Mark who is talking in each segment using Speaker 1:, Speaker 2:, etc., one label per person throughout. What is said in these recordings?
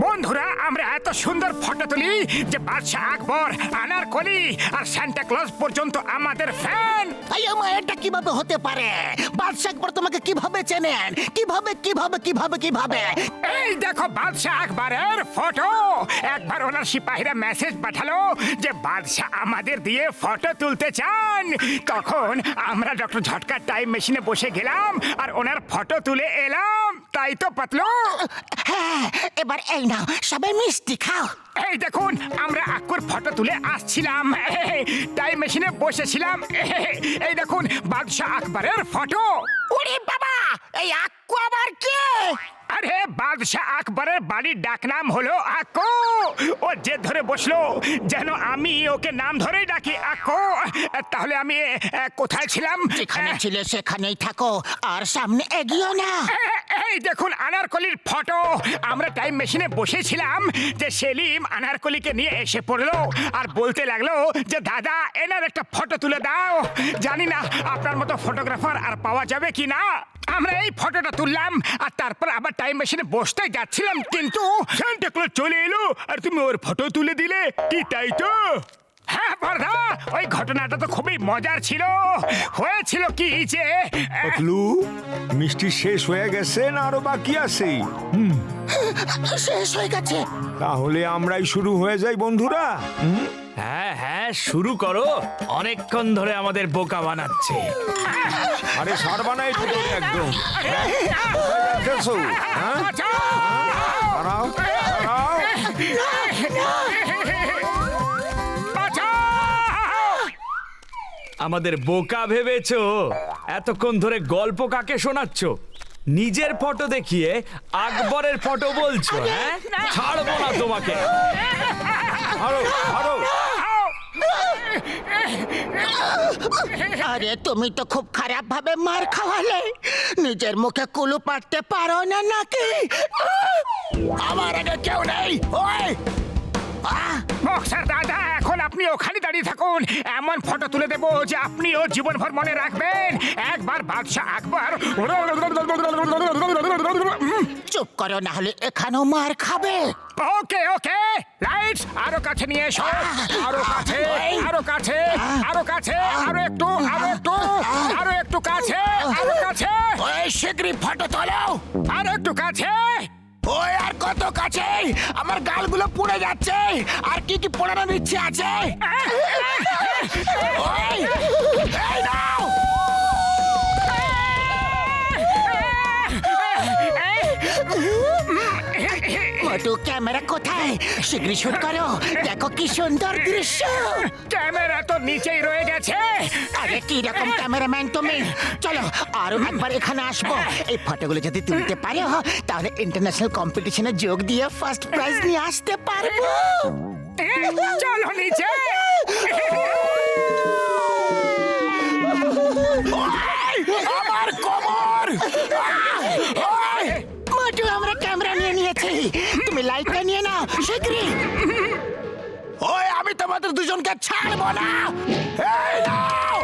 Speaker 1: বন্ধুরা, আমরা এত সুন্দর ফটো তুলি যে বাদশাহ আকবর, আনারকলি আর সান্টা ক্লজ পর্যন্ত আমাদের ফ্যান।
Speaker 2: এটা কিভাবে হতে পারে? বাদশাহ আকবর তোমাকে কিভাবে চেনেন? কিভাবে কিভাবে কিভাবে কিভাবে?
Speaker 1: এই দেখো বাদশাহ আকবরের ফটো। একবার ওনার সিপাহীরা মেসেজ পাঠালো যে বাদশাহ আমাদের দিয়ে ফটো তুলতে চান। তখন আমরা ডক্টর ঝটকার টাইম মেশিনে বসে গেলাম আর ওনার ফটো তুলে এলাম। তাই তো পাতলু?
Speaker 2: হ্যাঁ, এবার এই নাও, সবাই মিষ্টি খাও।
Speaker 1: এই দেখুন, আমরা আক্কুর ফটো তুলে আসছিলাম, টাইম মেশিনে বসেছিলাম। এই দেখুন বাদশাহ আকবরের ফটো।
Speaker 2: ওরে বাবা, এই আক্কু আবার কে?
Speaker 1: আরে বাদশাহ আকবরের বাড়ির ডাকনাম হলো আক্কু। ও যে ধরে বসলো যেন আমি ওকে নাম ধরেই ডাকি আক্কু। তাহলে আমি কোথায় ছিলাম?
Speaker 2: যেখানে ছিলে সেখানেই থাকো, আর সামনে এগিয়েও না।
Speaker 1: এই দেখুন আনারকলির ফটো। আমরা টাইম মেশিনে বসেছিলাম যে সেলিম আনারকলিকে নিয়ে এসে পড়লো আর বলতে লাগলো যে দাদা এনার একটা ফটো তুলে দাও। জানি না আপনার মতো ফটোগ্রাফার আর পাওয়া যাবে কি না। আমরা এই ফটোটা তুললাম আর তারপর আবার টাইম মেশিনে বসতে যাচ্ছিলাম, কিন্তু সান্টা ক্লজ চলে এলো আর তুমি ওর ফটো তুলে দিলে কি? তাই তো? হ্যাঁ বর্দা, ওই ঘটনাটা তো খুবই মজার ছিল। হয়েছিল কি যে
Speaker 3: পাতলু, মিষ্টি শেষ হয়ে গেছে না আরো বাকি আছে?
Speaker 2: শেষ হয়ে গেছে।
Speaker 3: তাহলে আমরাই শুরু হয়ে যাই বন্ধুরা।
Speaker 4: হ্যাঁ হ্যাঁ, শুরু করো। অনেকক্ষণ ধরে আমাদের বোকা বানাচ্ছে।
Speaker 3: আরে সর্বানাই তো একদম দেখছো? হ্যাঁ, দাঁড়াও, দাঁড়াও।
Speaker 4: আমাদের বোকা ভেবেছো? এতক্ষণ ধরে গল্প কাকে শোনাচ্ছ? নিজের ফটো দেখিয়ে আকবরের ফটো বলছো? হ্যাঁ, ছাড়বো না তোমাকে।
Speaker 3: আরো আরো।
Speaker 2: আরে তুমি তো খুব খারাপ ভাবে মার খাওয়ালে। নিজের মুখে কুলু পাড়তে পারো না নাকি? আমার আগে কেউ নেই। ওই
Speaker 1: বক্সার দাদা, এখন আপনি ওখানে দাঁড়িয়ে থাকুন। এমন ফটো তুলে দেবো যে আপনিও জীবনভর মনে রাখবেন। একবার বাদশাহ আকবর।
Speaker 2: চুপ করো, না হলে এখানেও মার খাবে।
Speaker 1: ওকে ওকে, লাইটস আরো কাছে নিয়ে এসো। আরো কাছে, আরো কাছে, আরো কাছে, আরো একটু, আরো একটু, আরো একটু কাছে, আরো কাছে।
Speaker 2: ওই শিগগিরই ফটো তোলো।
Speaker 1: আর একটু কাছে।
Speaker 2: ওই আর কত কাছে? আমার গালগুলো পুড়ে যাচ্ছে। আর কি কি পোড়ানোর ইচ্ছে আছে? ওই, এই নাও। মোটু, ক্যামেরা কোথায়? শীঘ্রই শুট করো। দেখো কি সুন্দর দৃশ্য।
Speaker 1: ক্যামেরা তো নিচেই রয়ে গেছে।
Speaker 2: আরে কি রকম ক্যামেরাম্যান তুমি? চলো আরো একবার এখানে আসবো। এই ফটোগুলো যদি তুলতে পারো তাহলে ইন্টারন্যাশনাল কম্পিটিশনে যোগ দিয়ে ফার্স্ট প্রাইজ নিয়ে আসতে পারবো।
Speaker 1: চলো নিচে।
Speaker 2: আমার কোমর। মোটু, আমরা ক্যামেরা নিয়ে নিয়েছি, তুমি লাইটটা নিয়ে নাও শীঘ্রই। ওই আমি তোমাদের দুজনকে ছাড়বো না। এই নাও।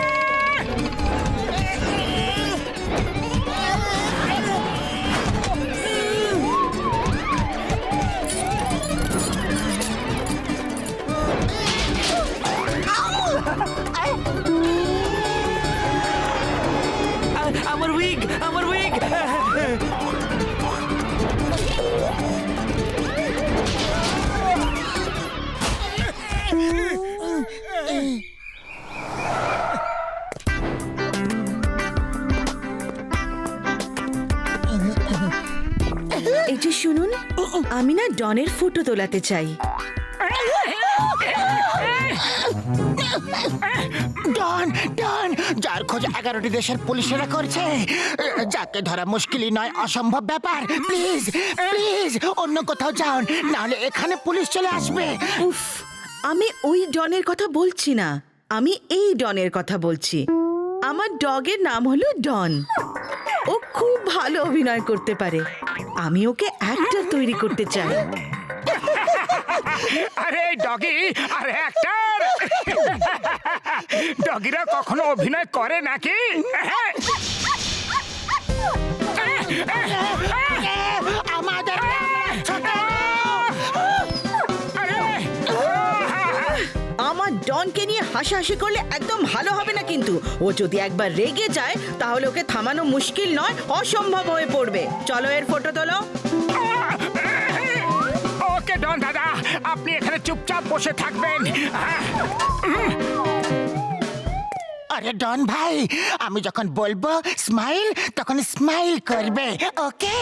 Speaker 4: আমার উইগ, আমার উইগ।
Speaker 5: এই যে শুনুন, আমি না ডনের ফটো তোলাতে চাই।
Speaker 2: ডন, ডন, যার খোঁজ 11টি দেশের পুলিশেরা করছে, যাকে ধরা মুশকিলই নয়, অসম্ভব ব্যাপার। প্লিজ প্লিজ অন্য কোথাও যান, নাহলে এখানে পুলিশ চলে আসবে।
Speaker 5: উফ, আমি ওই ডনের কথা বলছি না, আমি এই ডনের কথা বলছি। আমার ডগের নাম হলো ডন। ও খুব ভালো অভিনয় করতে পারে। আমি ওকে অ্যাক্টর তৈরি করতে চাই।
Speaker 1: আরে ডগি আর অ্যাক্টর, ডগিরা কখনো অভিনয় করে নাকি?
Speaker 5: হাসাহাসি করলে একদম ভালো হবে না কিন্তু। ও যদি একবার রেগে যায় তাহলে ওকে থামানো মুশকিল নয়, অসম্ভব হয়ে পড়বে। চলো এর ফটো তোলো।
Speaker 1: ওকে ডন দাদা, আপনি এখানে চুপচাপ বসে থাকবেন।
Speaker 2: আরে ডন ভাই, আমি যখন বলবো স্মাইল তখন স্মাইল করবে, ওকে?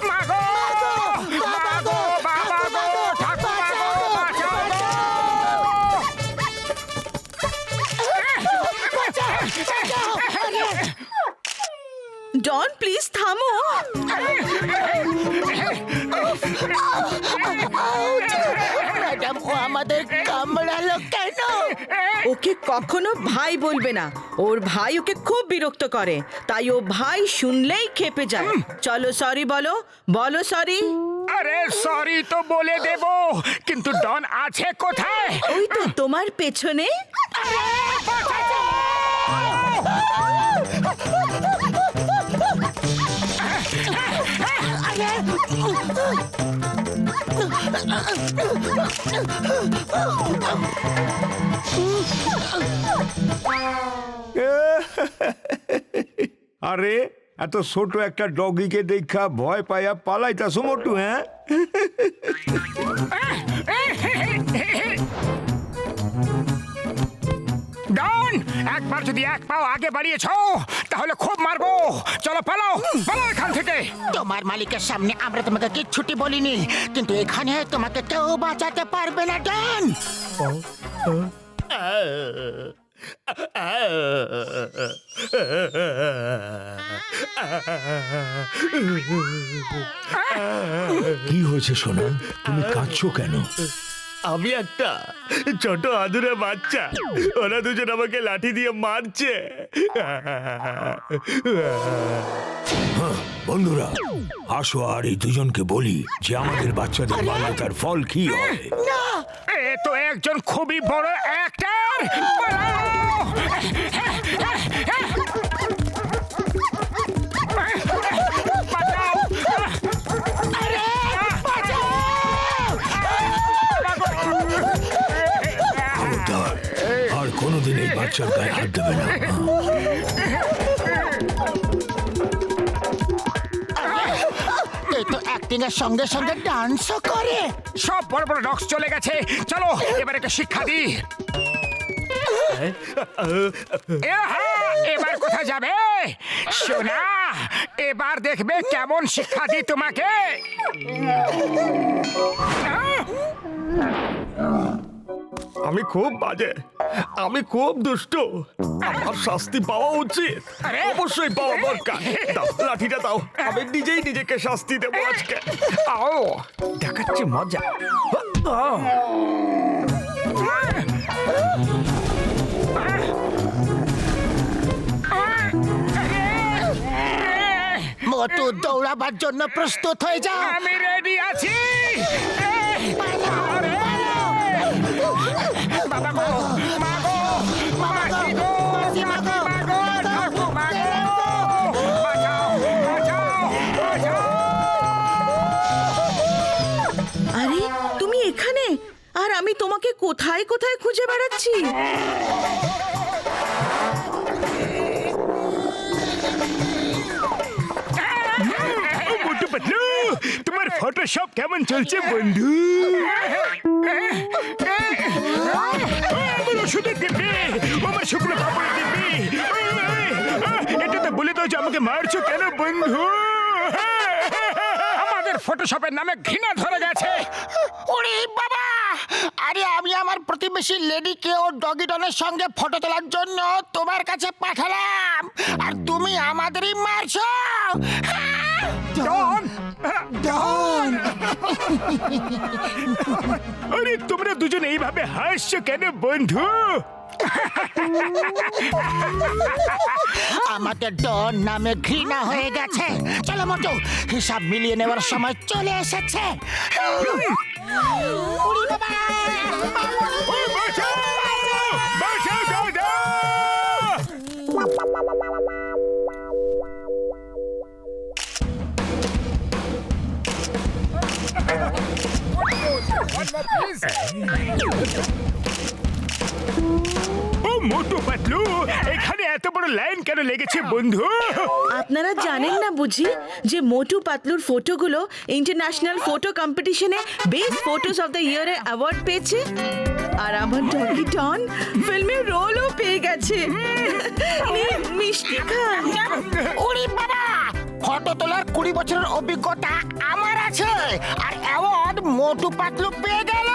Speaker 1: মাগো মাগো বাবা গো, ঠাকুমা গো, বাঁচাও গো।
Speaker 5: ডন প্লিজ থামো।
Speaker 2: ম্যাডাম, ও আমাদের কামড়ালো কেন?
Speaker 5: ওকে কখনো ভাই বলবে না, ওর ভাই ওকে খুব বিরক্ত করে, তাই ও ভাই শুনলেই ক্ষেপে যায়। চলো সরি বলো, বলো সরি।
Speaker 1: আরে সরি তো বলে দেব, কিন্তু ডন আছে কোথায়?
Speaker 5: ওই তো তোমার পেছনে।
Speaker 3: আরে এত ছোট একটা ডগিকে দেখা ভয় পাইয়া পালাইতাছো মোটু, হ্যাঁ?
Speaker 1: ডন, একবার যদি এক পাও আগে বাড়িয়েছো তাহলে খুব মারবো। চলো পালাও, পালাও এখান থেকে।
Speaker 2: তোমার মালিকের সামনে আমরা তোমাকে কিচ্ছুটি বলিনি, কিন্তু এখানে তোমাকে কেউ বাঁচাতে পারবে না ডন।
Speaker 3: কি হয়েছে সোনা, তুমি কাঁদছো কেন?
Speaker 4: আমি একটা ছোট আদুরে বাচ্চা, ওরা দুজন আমাকে লাঠি দিয়ে মারছে।
Speaker 3: বন্ধুরা আসো আর এই দুজনকে বলি যে আমাদের বাচ্চাদের বাল্যতার ফল কি হয়।
Speaker 1: এ তো একজন খুবই বড় অ্যাক্টর।
Speaker 3: খবরদার, আর কোনোদিন এই বাচ্চার গায়ে হাত দেবে না।
Speaker 2: এই তো অ্যাক্টিং এর সঙ্গে সঙ্গে ডান্সও করে।
Speaker 1: সব বড় বড় ডগস চলে গেছে, চলো এবার একটা শিক্ষা দিই। এবার কোথায় যাবে সোনা? এবার দেখবে কেমন শিক্ষা দিই তোমাকে।
Speaker 4: আমি খুব বাজে, আমি খুব দুষ্ট, আমার শাস্তি পাওয়া উচিত।
Speaker 1: আরে!
Speaker 4: অবশ্যই পাওয়া দরকার। দাও লাঠিটা দাও, আমি নিজেই নিজেকে শাস্তি দেবো আজকে। আও, দেখাচ্ছি মজা।
Speaker 2: মোটু, দৌড়াবার জন্য প্রস্তুত হয়ে যাও।
Speaker 1: আমি রেডি আছি। বাবা গো, মা গো, মাসি গো, মা গো, ঠাকুমা গো, বাঁচাও, বাঁচাও, বাঁচাও।
Speaker 5: আরে তুমি এখানে, আর আমি তোমাকে কোথায় কোথায় খুঁজে বেড়াচ্ছি।
Speaker 1: মোটু পাতলু, তোমার ফটোশপ কেমন চলছে বন্ধু? আমার ওষুধের দিব্যি, আমার শুকনো কাপড়ের দিব্যি, এটা তো বলে দাও যে আমাকে মারছো কেন বন্ধু? আমাদের ফটোশপের নামে ঘৃণা ধরে গেছে।
Speaker 2: ওরে বাবা! আরে আমি আমার প্রতিবেশী লেডিকে ও ডগি ডনের সঙ্গে ফটো তোলার জন্য তোমার কাছে পাঠালাম, আর তুমি আমাদেরই মারছো।
Speaker 1: ডন,
Speaker 2: ডন!
Speaker 1: আরে তোমরা দুজন এইভাবে হাসছো কেন বন্ধু?
Speaker 2: আমাদের ডন নামে ঘৃণা হয়ে গেছে। চলো মোটু, হিসাব মিলিয়ে নেওয়ার সময় চলে এসেছে। ওরে বাবা!
Speaker 1: বাঁচাও, বাঁচাও দাদা! ও মোটু পাতলু, এখানে এত বড় লাইন কেন লেগেছে বন্ধু?
Speaker 5: আপনারা জানেন না বুঝি যে মোটু পাতলুর ফটোগুলো ইন্টারন্যাশনাল ফটো কম্পিটিশনে best photos of the year এর অ্যাওয়ার্ড পেয়েছে? আর আমার ডগি ডন ফিল্মের রোলও পেয়ে গেছে। নিন, মিষ্টি খান।
Speaker 2: ওরে বাবা, ফটো তোলার 20 বছরের অভিজ্ঞতা আমার আছে, আর অ্যাওয়ার্ড মোটু পাতলু পেয়ে গেল।